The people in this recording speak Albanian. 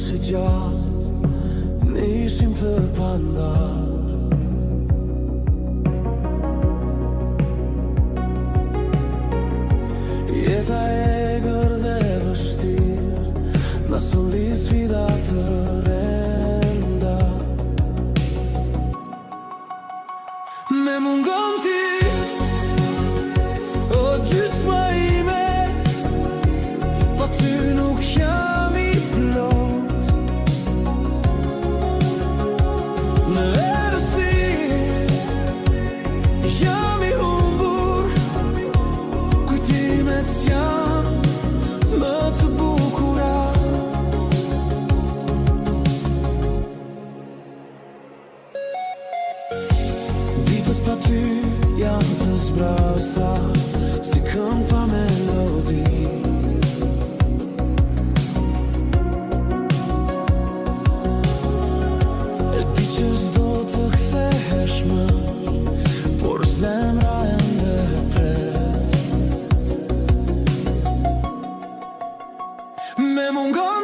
që gjallë, ne ishim të pandar. Jeta egër dhe vështirë, na solli sfida të renda. Me mungon ti, o gjysma ime, pa ty nuk jam i plot. Në erësi, jam i humbur, kujtimet janë më të bukura. Ditët pa ty janë të zbrasta, si këngë pa melodi. E di që s'do të kthehesh më, por zemra ende pret. Me mungon